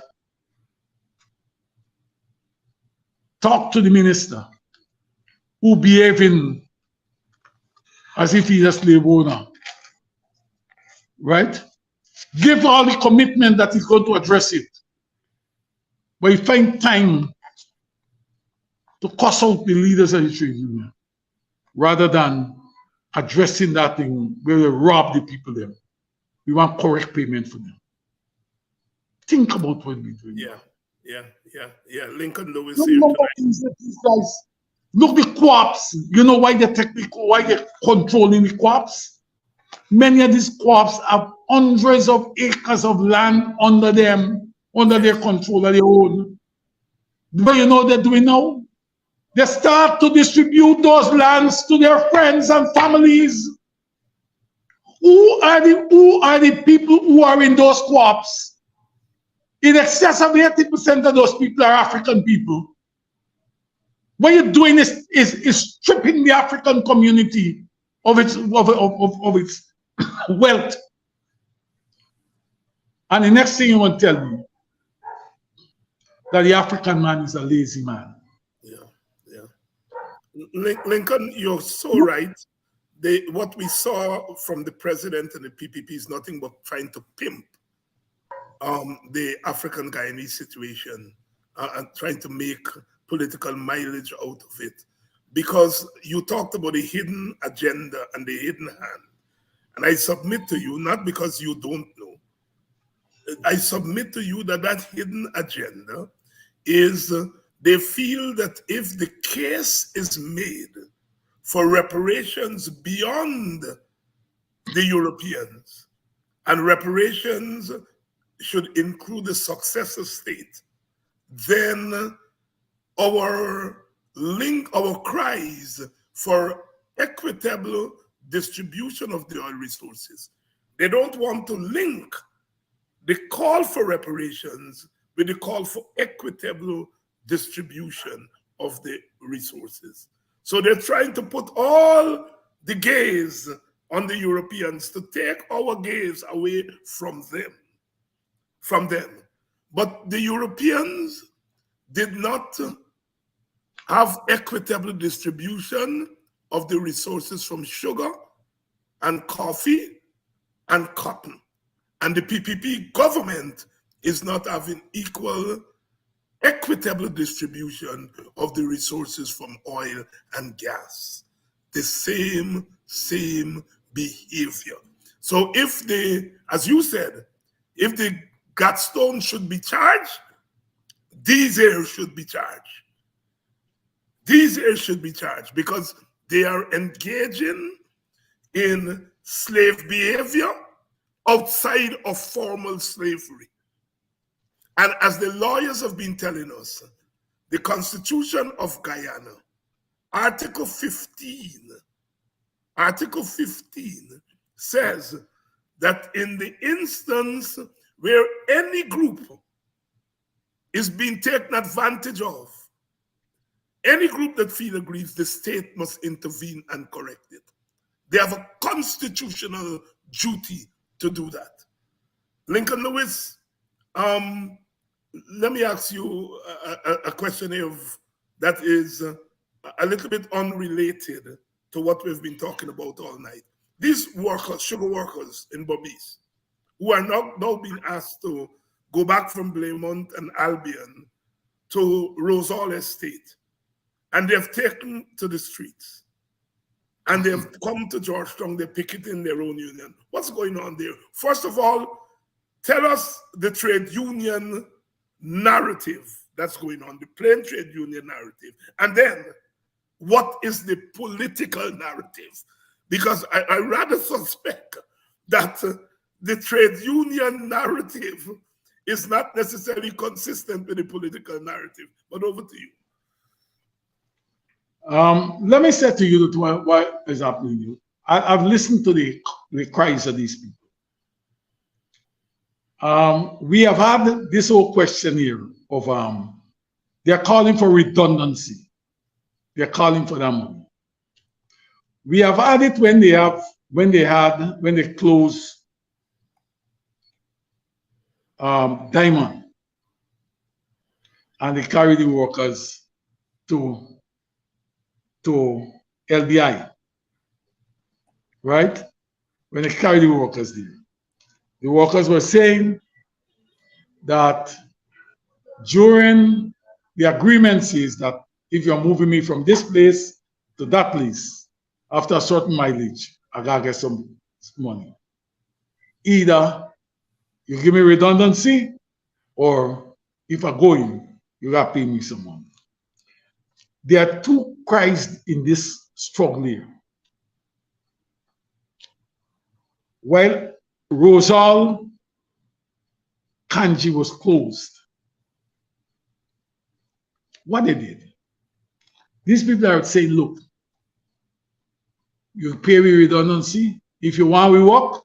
Talk to the minister who behaving as if he's a slave owner. Right? Give all the commitment that he's going to address it. But he find time to cuss out the leaders of the trade union rather than addressing that thing where we rob the people them. We want correct payment for them. Think about what we're doing. Yeah. Lincoln Lewis Look, here tonight. these guys, look, the co-ops. You know why they're controlling the co-ops? Many of these co-ops have hundreds of acres of land under them, under their control of their own. But you know what they're doing now? They start to distribute those lands to their friends and families. Who are the people who are in those co-ops? In excess of 80% of those people are African people. What you're doing is stripping the African community of its wealth. And the next thing you want to tell me that the African man is a lazy man. Lincoln, you're so right. What we saw from the president and the PPP is nothing but trying to pimp the African Guyanese situation and trying to make political mileage out of it. Because you talked about the hidden agenda and the hidden hand. And I submit to you, not because you don't know, I submit to you that that hidden agenda is they feel that if the case is made for reparations beyond the Europeans, and reparations should include the successor state, then our cries for equitable distribution of the oil resources, they don't want to link the call for reparations with the call for equitable distribution of the resources. So they're trying to put all the gaze on the Europeans to take our gaze away from them. But the Europeans did not have equitable distribution of the resources from sugar and coffee and cotton. And the PPP government is not having equitable distribution of the resources from oil and gas. The same behavior. So if as you said, if the Gladstone should be charged, these areas should be charged. These areas should be charged because they are engaging in slave behavior outside of formal slavery. And as the lawyers have been telling us, the Constitution of Guyana, Article 15 says that in the instance where any group is being taken advantage of, any group that feels aggrieved, the state must intervene and correct it. They have a constitutional duty to do that. Lincoln Lewis, let me ask you a question that is a little bit unrelated to what we've been talking about all night. These workers, sugar workers in Berbice, who are now being asked to go back from Blaymont and Albion to Rosal Estate, and they've taken to the streets, and they've come to Georgetown, they're picketing their own union. What's going on there? First of all, tell us the trade union narrative that's going on, the plain trade union narrative. And then what is the political narrative? Because I rather suspect that the trade union narrative is not necessarily consistent with the political narrative. But over to you. Let me say to you that what is happening. I've listened to the cries of these people. We have had this whole question here of they're calling for redundancy. They're calling for that money. We have had it when they closed Diamond and they carry the workers to LBI, right? When they carry the workers there, the workers were saying that during the agreement says that if you're moving me from this place to that place, after a certain mileage, I gotta get some money. Either you give me redundancy, or if I go in, you gotta pay me some money. There are two cries in this struggle here. While Rosal Kanji was closed, what they did, these people are saying, look, you pay me redundancy. If you want we work,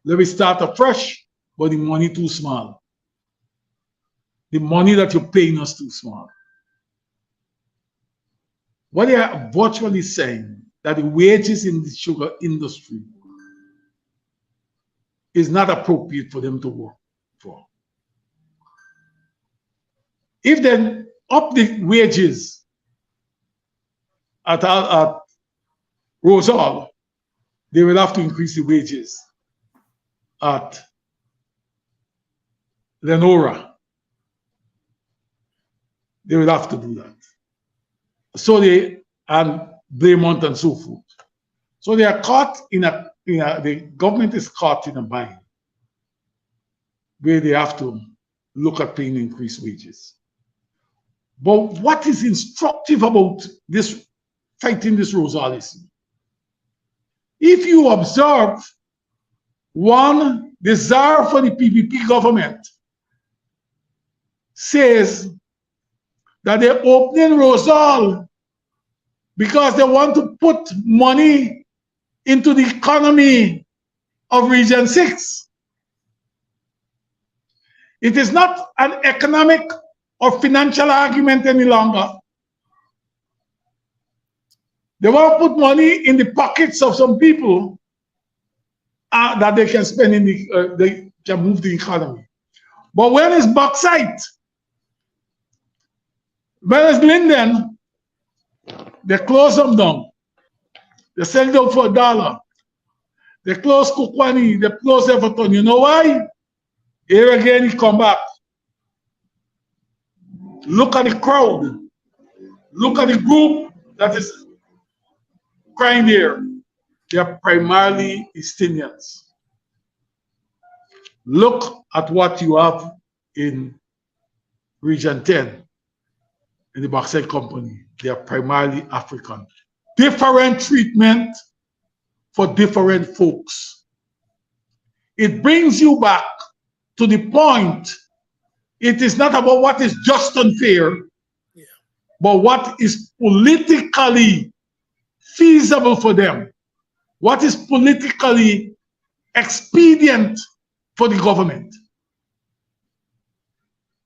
let me start afresh, but the money too small. The money that you're paying us too small. What they are virtually saying that the wages in the sugar industry is not appropriate for them to work for. If they up the wages at Rosal, they will have to increase the wages at Lenora. They will have to do that. So and Blaymont and so forth. So they are caught the government is caught in a bind where they have to look at paying increased wages. But what is instructive about this fighting this Rosalism? If you observe, one desire for the PPP government says that they're opening Rosal because they want to put money into the economy of Region 6. It is not an economic or financial argument any longer. They want to put money in the pockets of some people that they can spend in they can move the economy. But when is bauxite? When is Linden? They close them down. They sell them for $1. They close Kukwani, they close Everton. You know why? Here again, he come back. Look at the crowd. Look at the group that is crying there. They are primarily East Indians. Look at what you have in Region 10, in the Bauxite Company. They are primarily African. Different treatment for different folks. It brings you back to the point. It is not about what is just unfair, but what is politically feasible for them. What is politically expedient for the government?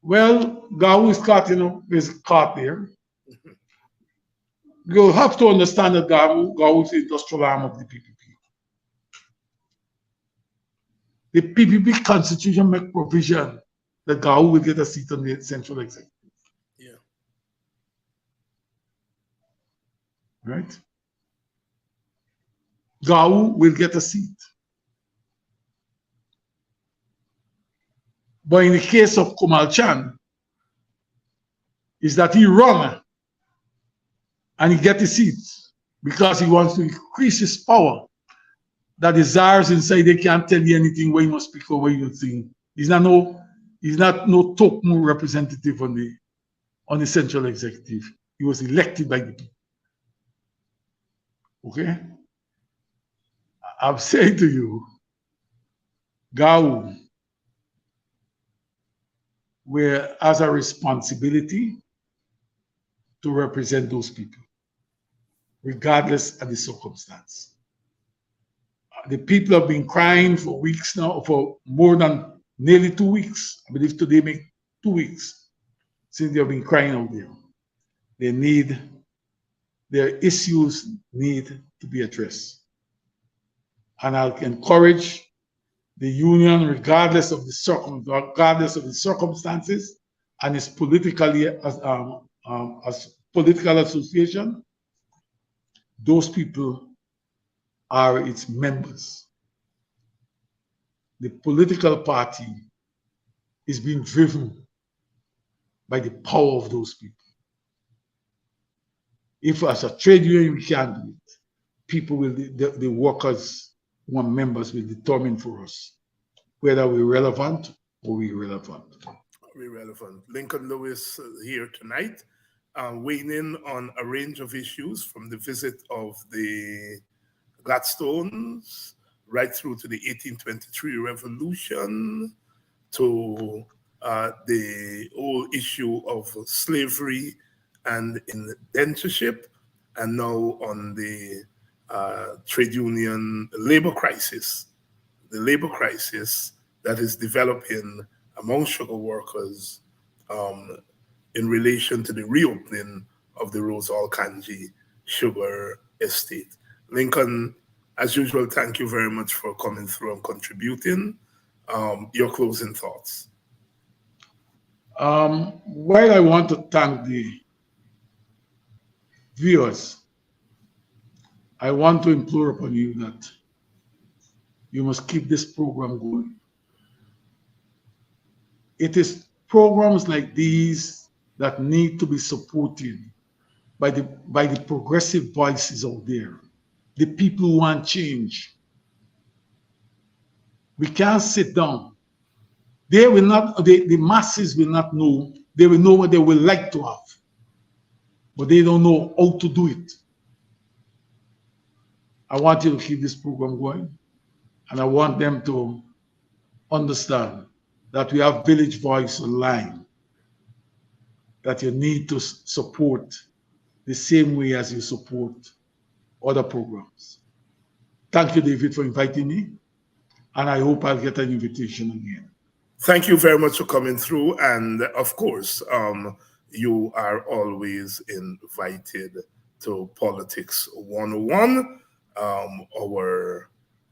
Well, Gawu is caught there. You have to understand that Gawu is the industrial arm of the PPP. The PPP constitution makes provision that Gawu will get a seat on the central executive. Yeah. Right? Gawu will get a seat. But in the case of Kumal Chan, is that he run and he get a seat because he wants to increase his power. That desires inside, they can't tell you anything where you must speak or where you think. He's not no Tokmu representative on the central executive. He was elected by the people. Okay? I'm saying to you, Gao has a responsibility to represent those people, regardless of the circumstance. The people have been crying for weeks now, for more than nearly 2 weeks. I believe today make 2 weeks since they have been crying out there. Their issues need to be addressed. And I'll encourage the union, regardless of the circumstances, and its politically as political association, those people are its members. The political party is being driven by the power of those people. If as a trade union we can't do it, people will, the workers who are members will determine for us whether we're relevant or we're irrelevant. Irrelevant. Lincoln Lewis here tonight, weighing in on a range of issues from the visit of the Gladstones right through to the 1823 revolution, to the whole issue of slavery and indentureship, and now on the trade union labor crisis, the labor crisis that is developing among sugar workers in relation to the reopening of the Rose Kanji sugar estate. Lincoln, as usual, thank you very much for coming through and contributing. Your closing thoughts. While I want to thank the viewers, I want to implore upon you that you must keep this program going. It is programs like these that need to be supported by the progressive voices out there, the people who want change. We can't sit down. They will not, the masses will not know. They will know what they would like to have, but they don't know how to do it. I want you to keep this program going, and I want them to understand that we have Village Voice Online, that you need to support the same way as you support other programs. Thank you, David, for inviting me, and I hope I'll get an invitation again. Thank you very much for coming through, and of course, you are always invited to Politics 101.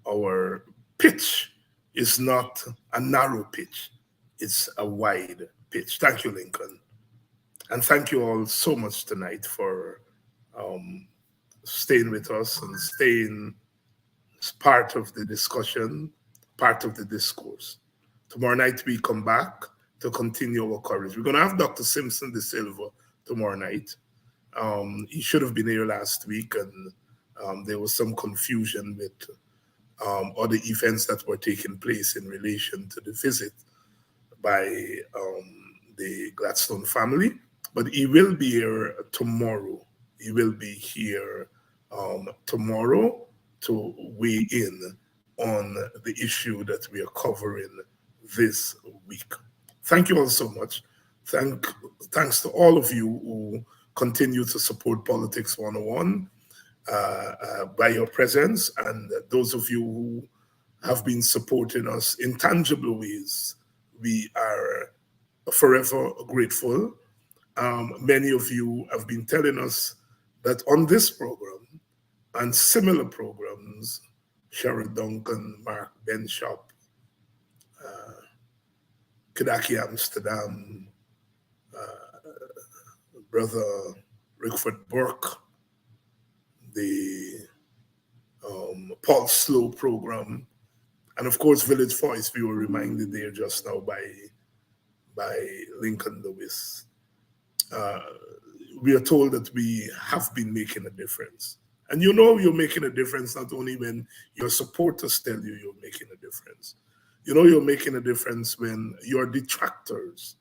Our pitch is not a narrow pitch, it's a wide pitch. Thank you, Lincoln. And thank you all so much tonight for staying with us and staying as part of the discussion, part of the discourse. Tomorrow night we come back to continue our coverage. We're going to have Dr. Simpson de Silva tomorrow night. He should have been here last week, and there was some confusion with other events that were taking place in relation to the visit by the Gladstone family. But he will be here tomorrow. He will be here tomorrow to weigh in on the issue that we are covering this week. Thank you all so much. Thanks to all of you who continue to support Politics 101 by your presence, and those of you who have been supporting us in tangible ways. We are forever grateful. Many of you have been telling us that on this program and similar programs, Cheryl Duncan, Mark Benshop, Kadaki Amsterdam, Brother Rickford Burke, the Paul Slow program, and of course Village Voice. We were reminded there just now by Lincoln Lewis. We are told that we have been making a difference. And you know you're making a difference not only when your supporters tell you you're making a difference. You know you're making a difference when your detractors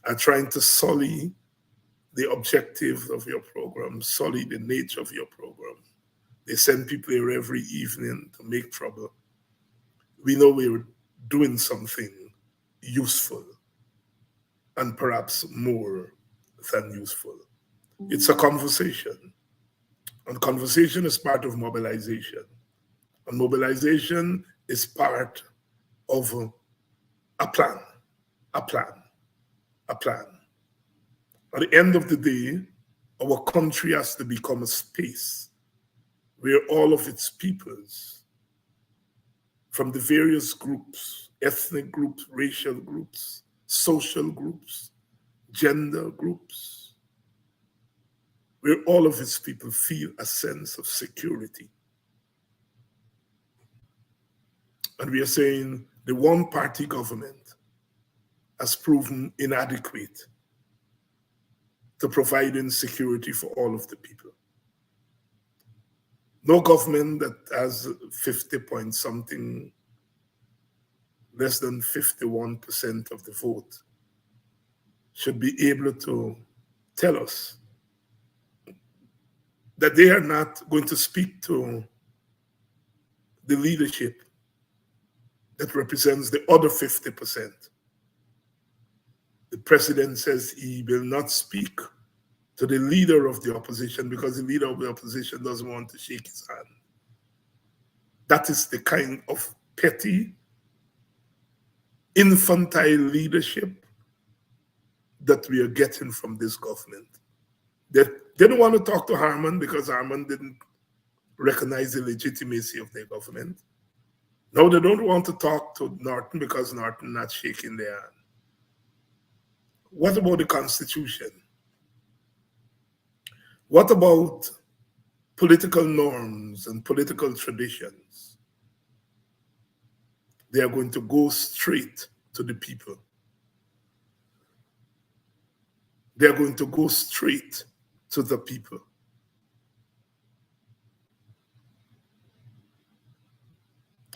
are trying to sully the objectives of your program, solid the nature of your program. They send people here every evening to make trouble. We know we're doing something useful and perhaps more than useful. It's a conversation, and conversation is part of mobilization. And mobilization is part of a plan, a plan, a plan. At the end of the day, our country has to become a space where all of its peoples, from the various groups, ethnic groups, racial groups, social groups, gender groups, where all of its people feel a sense of security. And we are saying the one-party government has proven inadequate to providing security for all of the people. No government that has 50 point something, less than 51% of the vote, should be able to tell us that they are not going to speak to the leadership that represents the other 50%. The president says he will not speak to the leader of the opposition because the leader of the opposition doesn't want to shake his hand. That is the kind of petty, infantile leadership that we are getting from this government. They didn't want to talk to Harman because Harman didn't recognize the legitimacy of their government. Now they don't want to talk to Norton because Norton not shaking their hand. What about the Constitution? What about political norms and political traditions? They are going to go straight to the people. They are going to go straight to the people.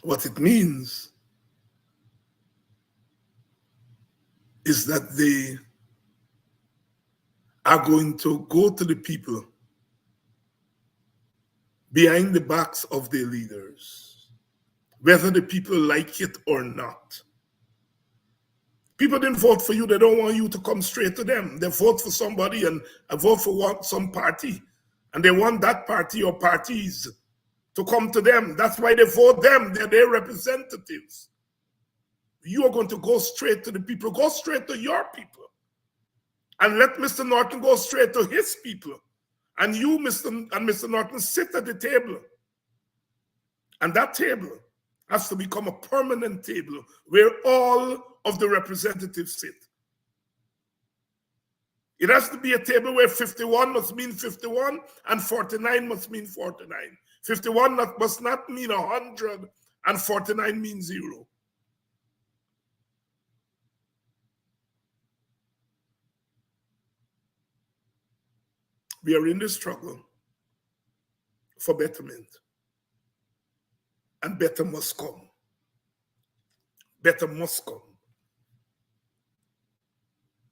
What it means is that they are going to go to the people behind the backs of their leaders, whether the people like it or not. People didn't vote for you. They don't want you to come straight to them. They vote for somebody and vote for some party. And they want that party or parties to come to them. That's why they vote them. They're their representatives. You are going to go straight to the people. Go straight to your people. And let Mr. Norton go straight to his people. And you, Mr. Norton, sit at the table. And that table has to become a permanent table where all of the representatives sit. It has to be a table where 51 must mean 51 and 49 must mean 49. 51 must not mean 100 and 49 means 0. We are in the struggle for betterment. And better must come. Better must come.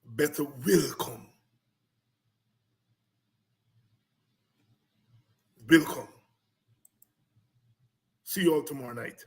Better will come. Will come. See you all tomorrow night.